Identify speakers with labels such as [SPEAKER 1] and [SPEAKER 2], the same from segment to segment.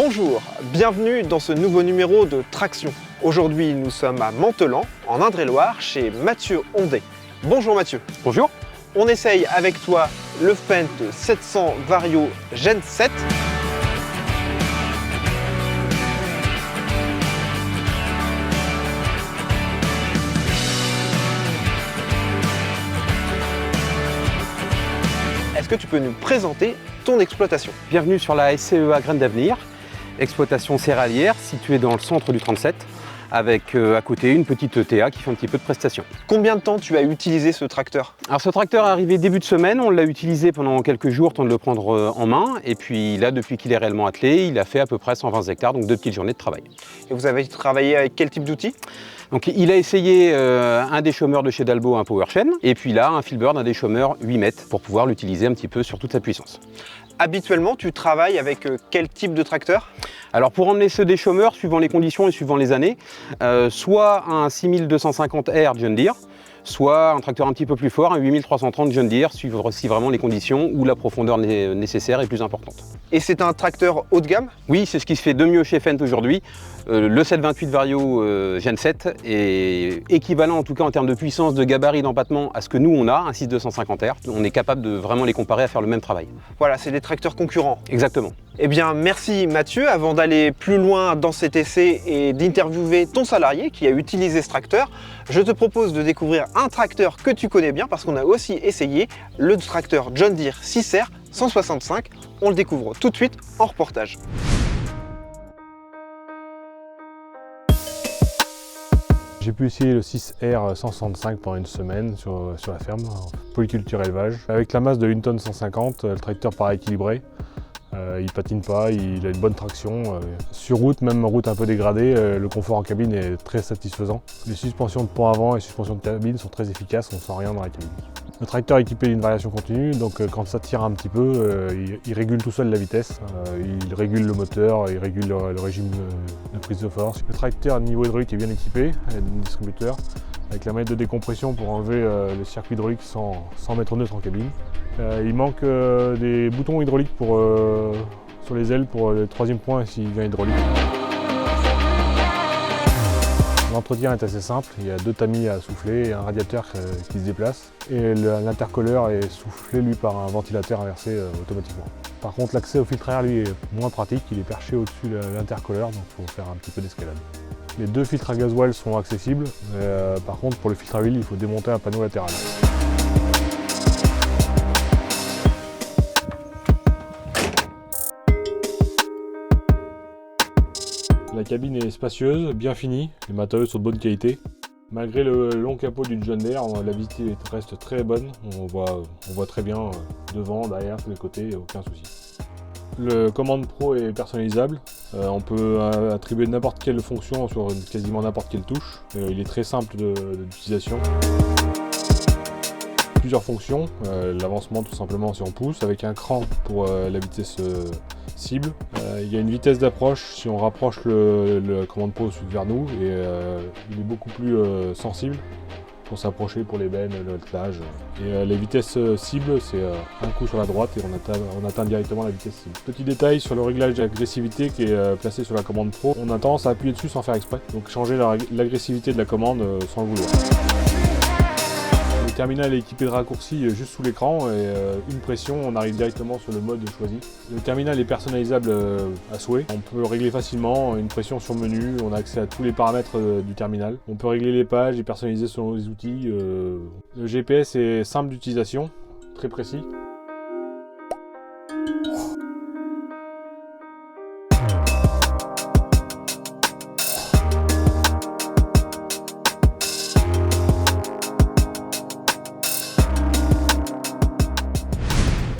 [SPEAKER 1] Bonjour, bienvenue dans ce nouveau numéro de Traction. Aujourd'hui, nous sommes à Mantelan, en Indre-et-Loire, chez Mathieu Ondet. Bonjour Mathieu.
[SPEAKER 2] Bonjour.
[SPEAKER 1] On essaye avec toi le Fendt 700 Vario Gen 7. Est-ce que tu peux nous présenter ton exploitation?
[SPEAKER 2] Bienvenue sur la SCEA Graines d'Avenir, exploitation céréalière située dans le centre du 37, avec à côté une petite ETA qui fait un petit peu de prestation.
[SPEAKER 1] Combien de temps tu as utilisé ce tracteur?
[SPEAKER 2] Alors ce tracteur est arrivé début de semaine, on l'a utilisé pendant quelques jours, temps de le prendre en main, et puis là depuis qu'il est réellement attelé, il a fait à peu près 120 hectares, donc 2 petites journées de travail.
[SPEAKER 1] Et vous avez travaillé avec quel type d'outils?
[SPEAKER 2] Donc il a essayé un déchômeur de chez Dalbo, un PowerChain, et puis là un Filbird, un déchômeur 8 mètres, pour pouvoir l'utiliser un petit peu sur toute sa puissance.
[SPEAKER 1] Habituellement, tu travailles avec quel type de tracteur?
[SPEAKER 2] Alors pour emmener ce déchômeur, suivant les conditions et suivant les années, soit un 6250R John Deere, soit un tracteur un petit peu plus fort, un 8330 John Deere, suivant si vraiment les conditions ou la profondeur nécessaire est plus importante.
[SPEAKER 1] Et c'est un tracteur haut de gamme?
[SPEAKER 2] Oui, c'est ce qui se fait de mieux chez Fendt aujourd'hui. Le 728 Vario Gen 7 est équivalent en tout cas en termes de puissance, de gabarit, d'empattement à ce que nous on a, un 6250R. On est capable de vraiment les comparer à faire le même travail.
[SPEAKER 1] Voilà, c'est des tracteurs concurrents.
[SPEAKER 2] Exactement.
[SPEAKER 1] Eh bien, merci Mathieu. Avant d'aller plus loin dans cet essai et d'interviewer ton salarié qui a utilisé ce tracteur, je te propose de découvrir un tracteur que tu connais bien parce qu'on a aussi essayé le tracteur John Deere 6R 165. On le découvre tout de suite en reportage.
[SPEAKER 3] J'ai pu essayer le 6R 165 pendant une semaine sur la ferme, en polyculture élevage. Avec la masse de 1 tonne 150, le tracteur paraît équilibré. Il patine pas, il a une bonne traction. Sur route, même route un peu dégradée, le confort en cabine est très satisfaisant. Les suspensions de pont avant et suspensions de cabine sont très efficaces, on ne sent rien dans la cabine. Le tracteur est équipé d'une variation continue, donc quand ça tire un petit peu, il régule tout seul la vitesse. Il régule le moteur, il régule le régime de prise de force. Le tracteur niveau hydraulique est bien équipé, il y a un distributeur avec la manette de décompression pour enlever le circuit hydraulique sans mettre neutre en cabine. Il manque des boutons hydrauliques sur les ailes pour le troisième point s'il vient hydraulique. L'entretien est assez simple, il y a 2 tamis à souffler et un radiateur qui se déplace. Et l'intercolleur est soufflé lui par un ventilateur inversé automatiquement. Par contre l'accès au filtre à air lui est moins pratique, il est perché au-dessus de l'intercolleur donc il faut faire un petit peu d'escalade. Les 2 filtres à gasoil sont accessibles, par contre pour le filtre à huile il faut démonter un panneau latéral. La cabine est spacieuse, bien finie, les matériaux sont de bonne qualité. Malgré le long capot du John Deere, la visibilité reste très bonne. On voit très bien devant, derrière, tous les côtés, aucun souci. Le commande pro est personnalisable. On peut attribuer n'importe quelle fonction sur quasiment n'importe quelle touche. Il est très simple d'utilisation. Plusieurs fonctions, l'avancement tout simplement si on pousse, avec un cran pour la vitesse cible. Il y a une vitesse d'approche si on rapproche le commande pro vers nous et il est beaucoup plus sensible pour s'approcher pour les bennes, le haltelage. Et les vitesses cibles, c'est un coup sur la droite et on atteint directement la vitesse cible. Petit détail sur le réglage d'agressivité qui est placé sur la commande pro, on a tendance à appuyer dessus sans faire exprès, donc changer l'agressivité de la commande sans le vouloir. Le terminal est équipé de raccourcis juste sous l'écran et une pression, on arrive directement sur le mode choisi. Le terminal est personnalisable à souhait. On peut régler facilement une pression sur menu, on a accès à tous les paramètres du terminal. On peut régler les pages et personnaliser selon les outils. Le GPS est simple d'utilisation, très précis.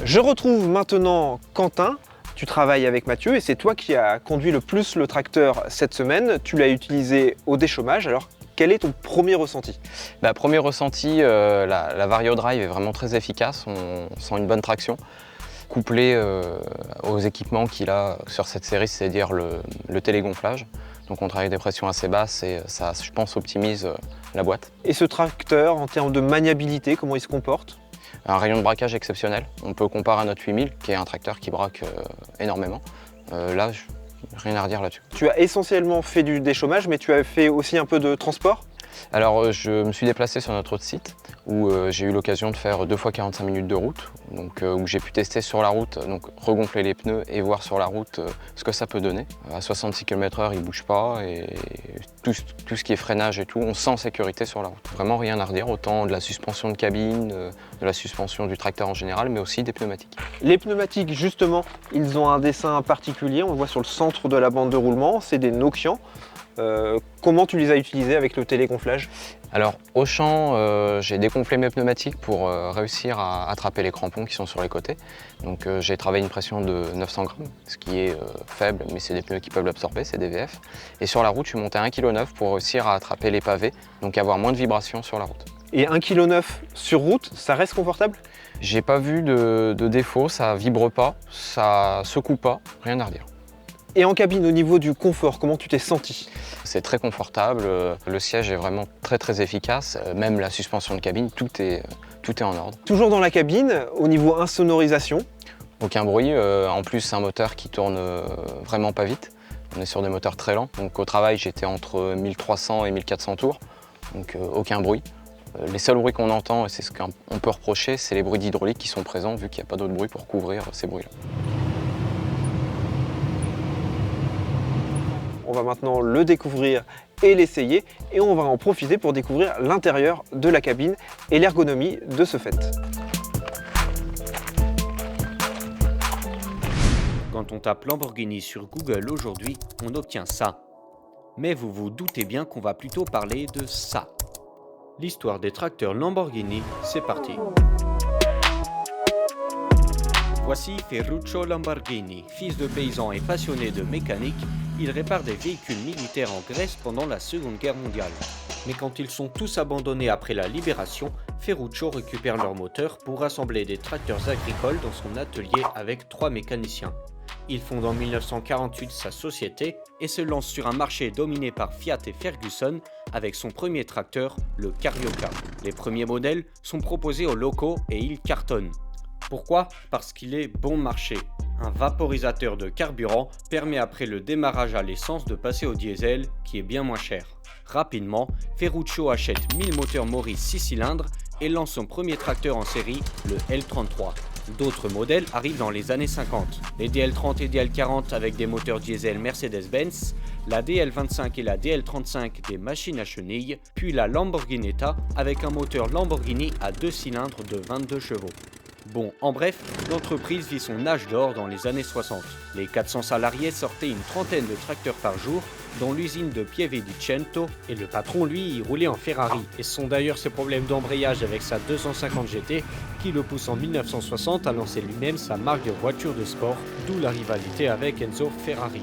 [SPEAKER 1] Je retrouve maintenant Quentin. Tu travailles avec Mathieu et c'est toi qui as conduit le plus le tracteur cette semaine. Tu l'as utilisé au déchômage. Alors, quel est ton premier ressenti?
[SPEAKER 4] Premier ressenti, la Vario Drive est vraiment très efficace. On sent une bonne traction. Couplé aux équipements qu'il a sur cette série, c'est-à-dire le télégonflage. Donc on travaille des pressions assez basses et ça, je pense, optimise la boîte.
[SPEAKER 1] Et ce tracteur, en termes de maniabilité, comment il se comporte?
[SPEAKER 4] Un rayon de braquage exceptionnel. On peut comparer à notre 8000, qui est un tracteur qui braque énormément. Là, rien à redire là-dessus.
[SPEAKER 1] Tu as essentiellement fait du déchômage, mais tu as fait aussi un peu de transport?
[SPEAKER 4] Alors je me suis déplacé sur notre autre site où j'ai eu l'occasion de faire 2 fois 45 minutes de route, donc où j'ai pu tester sur la route, donc regonfler les pneus et voir sur la route ce que ça peut donner. À 66 km/h, il ne bouge pas et tout ce qui est freinage et tout, on sent en sécurité sur la route. Vraiment rien à redire, autant de la suspension de cabine, de la suspension du tracteur en général, mais aussi des pneumatiques.
[SPEAKER 1] Les pneumatiques, justement, ils ont un dessin particulier, on le voit sur le centre de la bande de roulement, c'est des Nokian. Comment tu les as utilisés avec le télégonflage?
[SPEAKER 4] Alors au champ, j'ai dégonflé mes pneumatiques pour réussir à attraper les crampons qui sont sur les côtés. Donc j'ai travaillé une pression de 900 grammes, ce qui est faible, mais c'est des pneus qui peuvent l'absorber, c'est des VF. Et sur la route, je suis monté à 1,9 kg pour réussir à attraper les pavés, donc avoir moins de vibrations sur la route.
[SPEAKER 1] Et 1,9 kg sur route, ça reste confortable?
[SPEAKER 4] J'ai pas vu de défaut, ça vibre pas, ça secoue pas, rien à redire.
[SPEAKER 1] Et en cabine, au niveau du confort, comment tu t'es senti?
[SPEAKER 4] C'est très confortable, le siège est vraiment très efficace, même la suspension de cabine, tout est en ordre.
[SPEAKER 1] Toujours dans la cabine, au niveau insonorisation?
[SPEAKER 4] Aucun bruit, en plus c'est un moteur qui tourne vraiment pas vite. On est sur des moteurs très lents, donc au travail j'étais entre 1300 et 1400 tours, donc aucun bruit. Les seuls bruits qu'on entend, et c'est ce qu'on peut reprocher, c'est les bruits d'hydraulique qui sont présents vu qu'il n'y a pas d'autres bruits pour couvrir ces bruits-là.
[SPEAKER 1] On va maintenant le découvrir et l'essayer et on va en profiter pour découvrir l'intérieur de la cabine et l'ergonomie de ce fait.
[SPEAKER 5] Quand on tape Lamborghini sur Google aujourd'hui, on obtient ça. Mais vous vous doutez bien qu'on va plutôt parler de ça. L'histoire des tracteurs Lamborghini, c'est parti. Voici Ferruccio Lamborghini, fils de paysan et passionné de mécanique. Il répare des véhicules militaires en Grèce pendant la Seconde Guerre mondiale. Mais quand ils sont tous abandonnés après la libération, Ferruccio récupère leur moteur pour assembler des tracteurs agricoles dans son atelier avec 3 mécaniciens. Il fonde en 1948 sa société et se lance sur un marché dominé par Fiat et Ferguson avec son premier tracteur, le Carioca. Les premiers modèles sont proposés aux locaux et ils cartonnent. Pourquoi? Parce qu'il est bon marché. Un vaporisateur de carburant permet après le démarrage à l'essence de passer au diesel qui est bien moins cher. Rapidement, Ferruccio achète 1000 moteurs Morris 6 cylindres et lance son premier tracteur en série, le L33. D'autres modèles arrivent dans les années 50. Les DL30 et DL40 avec des moteurs diesel Mercedes-Benz, la DL25 et la DL35 des machines à chenilles, puis la Lamborghinetta avec un moteur Lamborghini à 2 cylindres de 22 chevaux. Bon, en bref, l'entreprise vit son âge d'or dans les années 60. Les 400 salariés sortaient une trentaine de tracteurs par jour, dont l'usine de Pieve di Cento, et le patron, lui, il roulait en Ferrari. Et ce sont d'ailleurs ses problèmes d'embrayage avec sa 250 GT qui le poussent en 1960 à lancer lui-même sa marque de voiture de sport, d'où la rivalité avec Enzo Ferrari.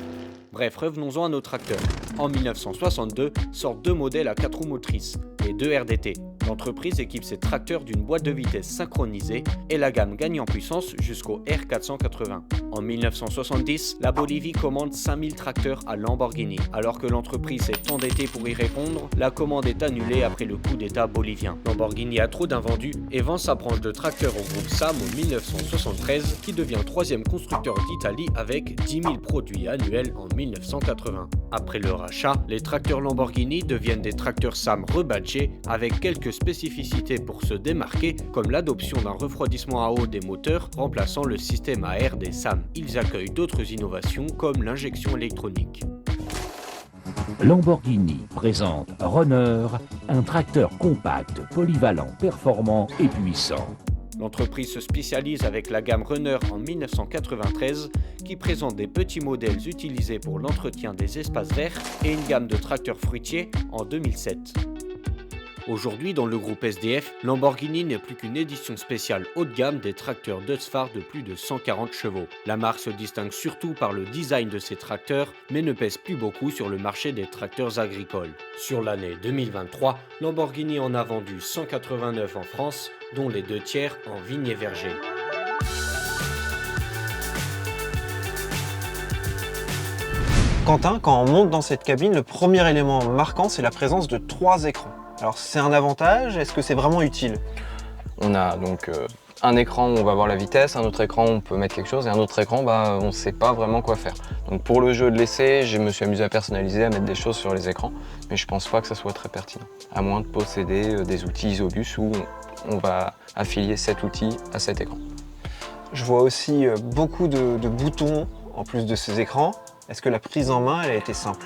[SPEAKER 5] Bref, revenons-en à nos tracteurs. En 1962, sortent 2 modèles à 4 roues motrices, les 2 RDT. L'entreprise équipe ses tracteurs d'une boîte de vitesse synchronisée et la gamme gagne en puissance jusqu'au R480. En 1970, la Bolivie commande 5000 tracteurs à Lamborghini. Alors que l'entreprise est endettée pour y répondre, la commande est annulée après le coup d'État bolivien. Lamborghini a trop d'invendus et vend sa branche de tracteurs au groupe SAM en 1973, qui devient 3e constructeur d'Italie avec 10 000 produits annuels en 1980. Après le rachat, les tracteurs Lamborghini deviennent des tracteurs SAM rebadgés avec quelques spécificités pour se démarquer, comme l'adoption d'un refroidissement à eau des moteurs remplaçant le système à air des SAM. Ils accueillent d'autres innovations comme l'injection électronique.
[SPEAKER 6] Lamborghini présente Runner, un tracteur compact, polyvalent, performant et puissant.
[SPEAKER 5] L'entreprise se spécialise avec la gamme Runner en 1993 qui présente des petits modèles utilisés pour l'entretien des espaces verts et une gamme de tracteurs fruitiers en 2007. Aujourd'hui, dans le groupe SDF, Lamborghini n'est plus qu'une édition spéciale haut de gamme des tracteurs Deutz-Fahr de plus de 140 chevaux. La marque se distingue surtout par le design de ses tracteurs, mais ne pèse plus beaucoup sur le marché des tracteurs agricoles. Sur l'année 2023, Lamborghini en a vendu 189 en France, dont les 2 tiers en vignes et vergers.
[SPEAKER 1] Quentin, quand on monte dans cette cabine, le premier élément marquant, c'est la présence de 3 écrans. Alors c'est un avantage, est-ce que c'est vraiment utile?
[SPEAKER 4] On a donc Un écran, on va voir la vitesse, un autre écran, on peut mettre quelque chose, et un autre écran, on ne sait pas vraiment quoi faire. Donc pour le jeu de l'essai, je me suis amusé à personnaliser, à mettre des choses sur les écrans, mais je pense pas que ça soit très pertinent, à moins de posséder des outils Isobus où on va affilier cet outil à cet écran.
[SPEAKER 1] Je vois aussi beaucoup de boutons en plus de ces écrans. Est-ce que la prise en main, elle a été simple?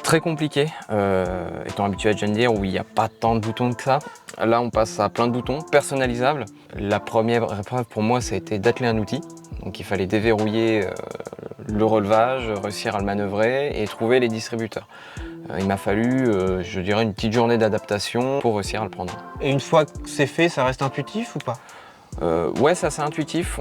[SPEAKER 4] Très compliqué, étant habitué à John Deere où il n'y a pas tant de boutons que ça. Là, on passe à plein de boutons personnalisables. La première épreuve pour moi, ça a été d'atteler un outil. Donc il fallait déverrouiller le relevage, réussir à le manœuvrer et trouver les distributeurs. Il m'a fallu, je dirais, une petite journée d'adaptation pour réussir à le prendre.
[SPEAKER 1] Et une fois que c'est fait, ça reste intuitif ou pas?
[SPEAKER 4] Ouais, ça c'est intuitif.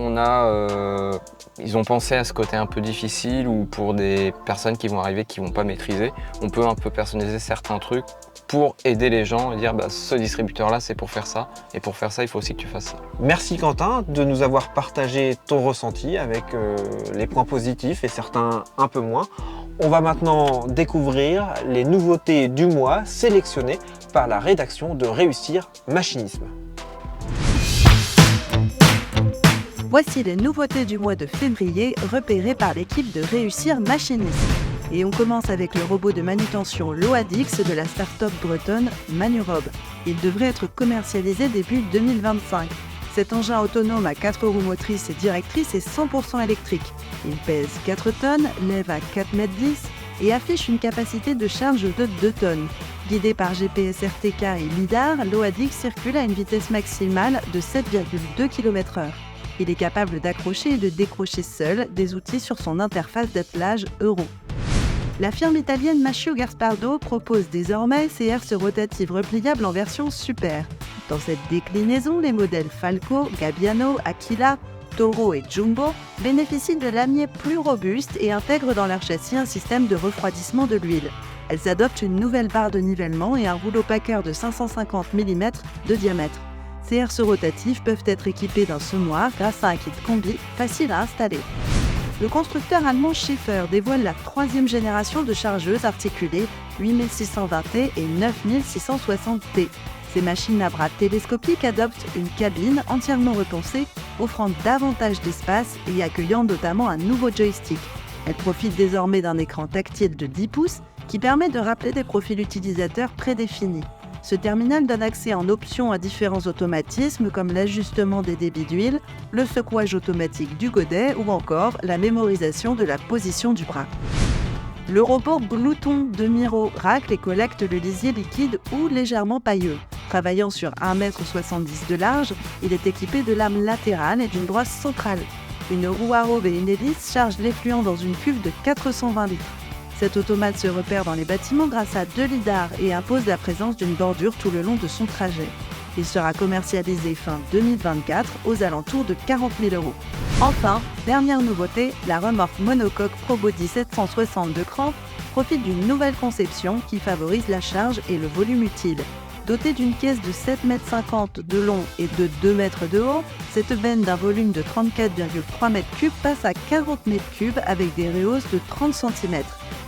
[SPEAKER 4] Ils ont pensé à ce côté un peu difficile où pour des personnes qui vont arriver, qui ne vont pas maîtriser, on peut un peu personnaliser certains trucs pour aider les gens et dire ce distributeur-là c'est pour faire ça, et pour faire ça il faut aussi que tu fasses ça.
[SPEAKER 1] Merci Quentin de nous avoir partagé ton ressenti avec les points positifs et certains un peu moins. On va maintenant découvrir les nouveautés du mois sélectionnées par la rédaction de Réussir Machinisme.
[SPEAKER 7] Voici les nouveautés du mois de février repérées par l'équipe de Réussir Machinisme. Et on commence avec le robot de manutention Loadix de la start-up bretonne Manurob. Il devrait être commercialisé début 2025. Cet engin autonome à 4 roues motrices et directrices est 100% électrique. Il pèse 4 tonnes, lève à 4,10 m et affiche une capacité de charge de 2 tonnes. Guidé par GPS RTK et LiDAR, Loadix circule à une vitesse maximale de 7,2 km/h. Il est capable d'accrocher et de décrocher seul des outils sur son interface d'attelage Euro. La firme italienne Macchio Gaspardo propose désormais ses herses rotatives repliables en version super. Dans cette déclinaison, les modèles Falco, Gabbiano, Aquila, Toro et Jumbo bénéficient de lamiers plus robustes et intègrent dans leur châssis un système de refroidissement de l'huile. Elles adoptent une nouvelle barre de nivellement et un rouleau packer de 550 mm de diamètre. Ces herses rotatives peuvent être équipées d'un semoir grâce à un kit combi facile à installer. Le constructeur allemand Schiffer dévoile la 3e génération de chargeuses articulées 8620T et 9660T. Ces machines à bras télescopiques adoptent une cabine entièrement repensée, offrant davantage d'espace et accueillant notamment un nouveau joystick. Elles profitent désormais d'un écran tactile de 10 pouces qui permet de rappeler des profils utilisateurs prédéfinis. Ce terminal donne accès en option à différents automatismes comme l'ajustement des débits d'huile, le secouage automatique du godet ou encore la mémorisation de la position du bras. Le robot Glouton de Miro racle et collecte le lisier liquide ou légèrement pailleux. Travaillant sur 1,70 m de large, il est équipé de lames latérales et d'une brosse centrale. Une roue à robe et une hélice chargent l'effluent dans une cuve de 420 litres. Cet automate se repère dans les bâtiments grâce à 2 lidars et impose la présence d'une bordure tout le long de son trajet. Il sera commercialisé fin 2024 aux alentours de 40 000 €. Enfin, dernière nouveauté, la remorque monocoque ProBody 760 de Cranf profite d'une nouvelle conception qui favorise la charge et le volume utile. Dotée d'une caisse de 7,50 m de long et de 2 m de haut, cette benne d'un volume de 34,3 m3 passe à 40 m3 avec des rehausses de 30 cm.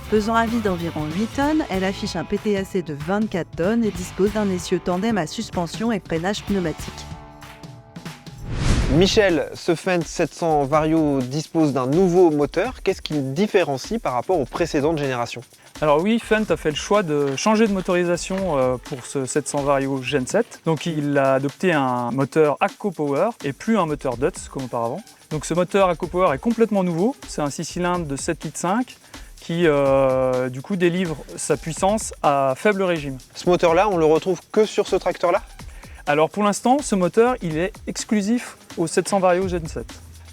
[SPEAKER 7] Pesant un vide d'environ 8 tonnes, elle affiche un PTAC de 24 tonnes et dispose d'un essieu tandem à suspension et freinage pneumatique.
[SPEAKER 1] Michel, ce Fendt 700 Vario dispose d'un nouveau moteur. Qu'est-ce qui le différencie par rapport aux précédentes générations?
[SPEAKER 8] Alors oui, Fendt a fait le choix de changer de motorisation pour ce 700 Vario Gen 7. Donc il a adopté un moteur ACCO Power et plus un moteur Dutz comme auparavant. Donc ce moteur ACCO Power est complètement nouveau. C'est un 6 cylindres de 7,5 litres qui du coup délivre sa puissance à faible régime.
[SPEAKER 1] Ce moteur-là, on le retrouve que sur ce tracteur-là?
[SPEAKER 8] Alors pour l'instant, ce moteur, il est exclusif au 700 Vario Gen 7.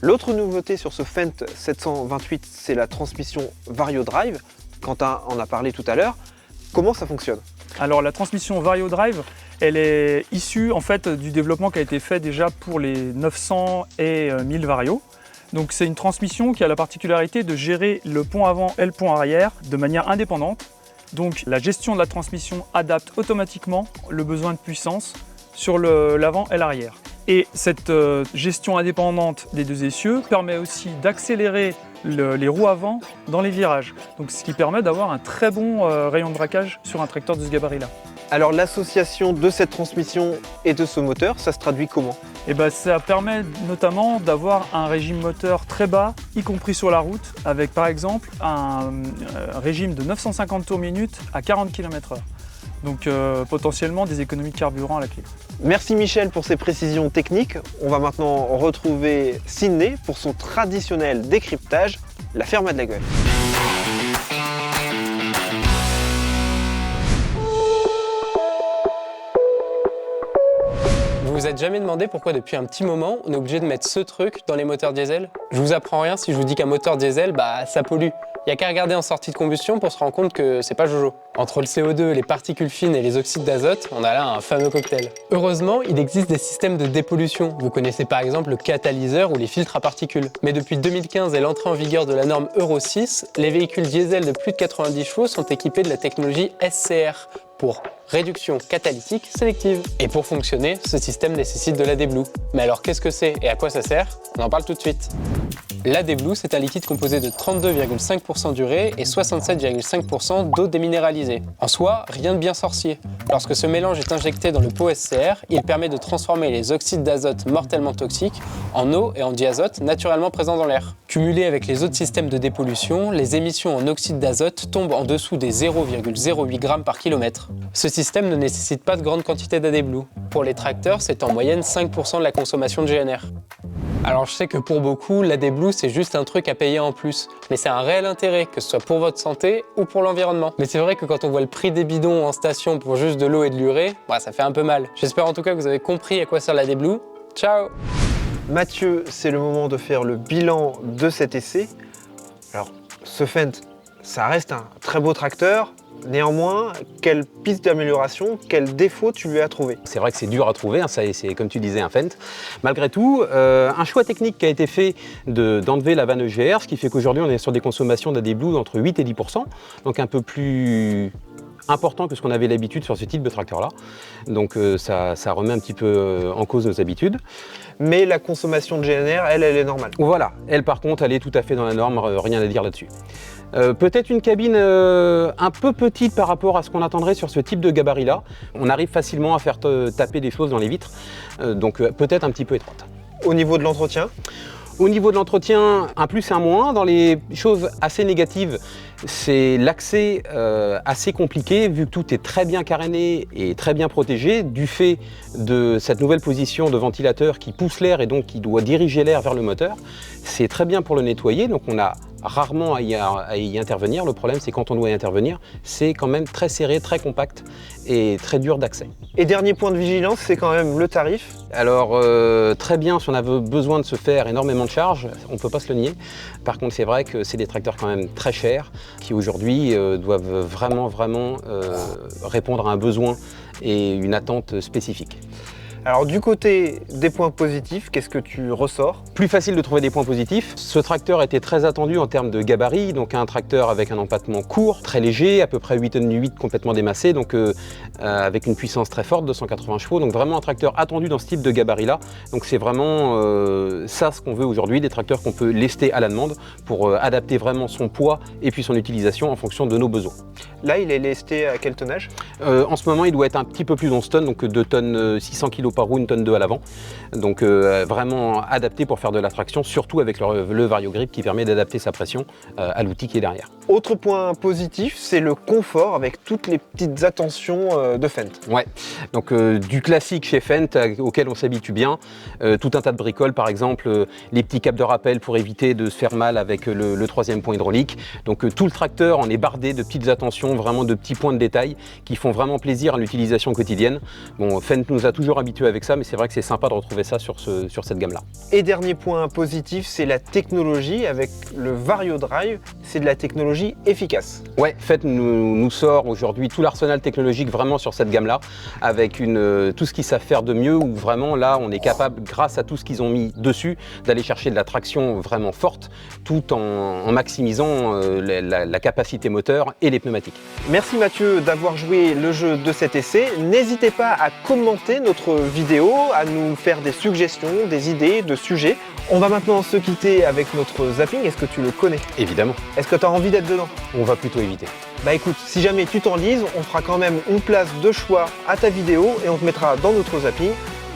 [SPEAKER 1] L'autre nouveauté sur ce Fendt 728, c'est la transmission Vario Drive. Quentin en a parlé tout à l'heure. Comment ça fonctionne?
[SPEAKER 8] Alors la transmission Vario Drive, elle est issue en fait du développement qui a été fait déjà pour les 900 et 1000 Vario. Donc c'est une transmission qui a la particularité de gérer le pont avant et le pont arrière de manière indépendante. Donc la gestion de la transmission adapte automatiquement le besoin de puissance sur l'avant et l'arrière. Et cette gestion indépendante des deux essieux permet aussi d'accélérer les roues avant dans les virages. Donc ce qui permet d'avoir un très bon rayon de braquage sur un tracteur de ce gabarit-là.
[SPEAKER 1] Alors l'association de cette transmission et de ce moteur, ça se traduit comment?
[SPEAKER 8] Et ça permet notamment d'avoir un régime moteur très bas, y compris sur la route, avec par exemple un régime de 950 tours minute à 40 km/h. Donc potentiellement des économies de carburant à la clé.
[SPEAKER 1] Merci Michel pour ces précisions techniques. On va maintenant retrouver Sydney pour son traditionnel décryptage, la ferme à de la gueule.
[SPEAKER 9] Vous vous êtes jamais demandé pourquoi depuis un petit moment on est obligé de mettre ce truc dans les moteurs diesel? Je vous apprends rien si je vous dis qu'un moteur diesel, ça pollue. Il n'y a qu'à regarder en sortie de combustion pour se rendre compte que c'est pas jojo. Entre le CO2, les particules fines et les oxydes d'azote, on a là un fameux cocktail. Heureusement, il existe des systèmes de dépollution. Vous connaissez par exemple le catalyseur ou les filtres à particules. Mais depuis 2015 et l'entrée en vigueur de la norme Euro 6, les véhicules diesel de plus de 90 chevaux sont équipés de la technologie SCR pour réduction catalytique sélective. Et pour fonctionner, ce système nécessite de l'AdBlue. Mais alors qu'est-ce que c'est et à quoi ça sert? On en parle tout de suite. L'AdBlue, c'est un liquide composé de 32,5% d'urée et 67,5% d'eau déminéralisée. En soi, rien de bien sorcier. Lorsque ce mélange est injecté dans le pot SCR, il permet de transformer les oxydes d'azote mortellement toxiques en eau et en diazote naturellement présents dans l'air. Cumulés avec les autres systèmes de dépollution, les émissions en oxyde d'azote tombent en dessous des 0,08 g par kilomètre. Ce système ne nécessite pas de grande quantité d'AdBlue. Pour les tracteurs, c'est en moyenne 5% de la consommation de GNR. Alors je sais que pour beaucoup, l'AdBlue c'est juste un truc à payer en plus, mais c'est un réel intérêt, que ce soit pour votre santé ou pour l'environnement. Mais c'est vrai que quand on voit le prix des bidons en station pour juste de l'eau et de l'urée, ça fait un peu mal. J'espère en tout cas que vous avez compris à quoi sert l'AdBlue. Ciao!
[SPEAKER 1] Mathieu, c'est le moment de faire le bilan de cet essai. Alors, ce Fendt, ça reste un très beau tracteur. Néanmoins, quelle piste d'amélioration, quel défaut tu lui as trouvé?
[SPEAKER 2] C'est vrai que c'est dur à trouver, c'est comme tu disais un Fendt. Malgré tout, un choix technique qui a été fait d'enlever la vanne EGR, ce qui fait qu'aujourd'hui on est sur des consommations d'AdBlue entre 8 et 10%, donc un peu plus important que ce qu'on avait l'habitude sur ce type de tracteur-là. Donc ça remet un petit peu en cause nos habitudes.
[SPEAKER 1] Mais la consommation de GNR, elle est normale.
[SPEAKER 2] Voilà, elle par contre, elle est tout à fait dans la norme, rien à dire là-dessus. Peut-être une cabine un peu petite par rapport à ce qu'on attendrait sur ce type de gabarit-là. On arrive facilement à faire taper des choses dans les vitres, donc peut-être un petit peu étroite.
[SPEAKER 1] Au niveau de l'entretien?
[SPEAKER 2] Au niveau de l'entretien, un plus et un moins. Dans les choses assez négatives, c'est l'accès assez compliqué vu que tout est très bien caréné et très bien protégé du fait de cette nouvelle position de ventilateur qui pousse l'air et donc qui doit diriger l'air vers le moteur. C'est très bien pour le nettoyer, donc on a rarement à y intervenir. Le problème, c'est quand on doit y intervenir, c'est quand même très serré, très compact et très dur d'accès.
[SPEAKER 1] Et dernier point de vigilance, c'est quand même le tarif.
[SPEAKER 2] Alors très bien, si on avait besoin de se faire énormément de charges, on ne peut pas se le nier. Par contre, c'est vrai que c'est des tracteurs quand même très chers qui aujourd'hui doivent vraiment répondre à un besoin et une attente spécifique.
[SPEAKER 1] Alors du côté des points positifs, qu'est-ce que tu ressors?
[SPEAKER 2] Plus facile de trouver des points positifs. Ce tracteur était très attendu en termes de gabarit, donc un tracteur avec un empattement court, très léger, à peu près 8,8 tonnes complètement démassé, donc avec une puissance très forte, 280 chevaux, donc vraiment un tracteur attendu dans ce type de gabarit-là. Donc c'est vraiment ça ce qu'on veut aujourd'hui, des tracteurs qu'on peut lester à la demande pour adapter vraiment son poids et puis son utilisation en fonction de nos besoins.
[SPEAKER 1] Là, il est lesté à quel tonnage?
[SPEAKER 2] En ce moment, il doit être un petit peu plus 11 tonnes, donc 2 tonnes 600 kg par roue, 1 tonne 2 à l'avant. Donc vraiment adapté pour faire de la traction, surtout avec le VarioGrip qui permet d'adapter sa pression à l'outil qui est derrière.
[SPEAKER 1] Autre point positif, c'est le confort avec toutes les petites attentions de Fendt.
[SPEAKER 2] Ouais, donc du classique chez Fendt auquel on s'habitue bien, tout un tas de bricoles par exemple, les petits câbles de rappel pour éviter de se faire mal avec le troisième point hydraulique. Donc tout le tracteur en est bardé de petites attentions, vraiment de petits points de détail qui font vraiment plaisir à l'utilisation quotidienne. Bon, Fendt nous a toujours habitués avec ça, mais c'est vrai que c'est sympa de retrouver ça sur cette gamme-là.
[SPEAKER 1] Et dernier point positif, c'est la technologie avec le VarioDrive, c'est de la technologie efficace.
[SPEAKER 2] Ouais, Fendt nous sort aujourd'hui tout l'arsenal technologique vraiment sur cette gamme-là, avec tout ce qu'ils savent faire de mieux, où vraiment là on est capable, grâce à tout ce qu'ils ont mis dessus, d'aller chercher de la traction vraiment forte, tout en maximisant la capacité moteur et les pneumatiques.
[SPEAKER 1] Merci Mathieu d'avoir joué le jeu de cet essai. N'hésitez pas à commenter notre vidéo, à nous faire des suggestions, des idées de sujets. On va maintenant se quitter avec notre zapping. Est-ce que tu le connais?
[SPEAKER 2] Évidemment,
[SPEAKER 1] Est-ce que tu as envie d'être dedans?
[SPEAKER 2] on va plutôt éviter.
[SPEAKER 1] Bah écoute, si jamais tu t'enlises, on fera quand même une place de choix à ta vidéo et on te mettra dans notre zapping.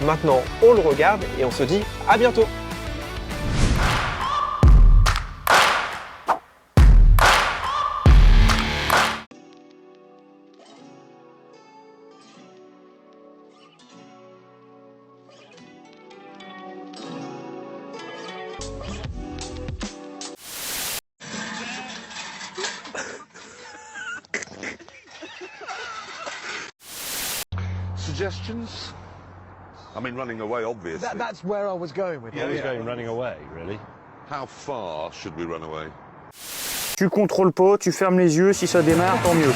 [SPEAKER 1] Maintenant, on le regarde et on se dit à bientôt.
[SPEAKER 10] Suggestions? I mean, running away, obviously.
[SPEAKER 11] That's where I was going with it.
[SPEAKER 3] running away, really.
[SPEAKER 10] How far should we run away?
[SPEAKER 8] Tu contrôles pas, tu fermes les yeux, si ça démarre, tant mieux.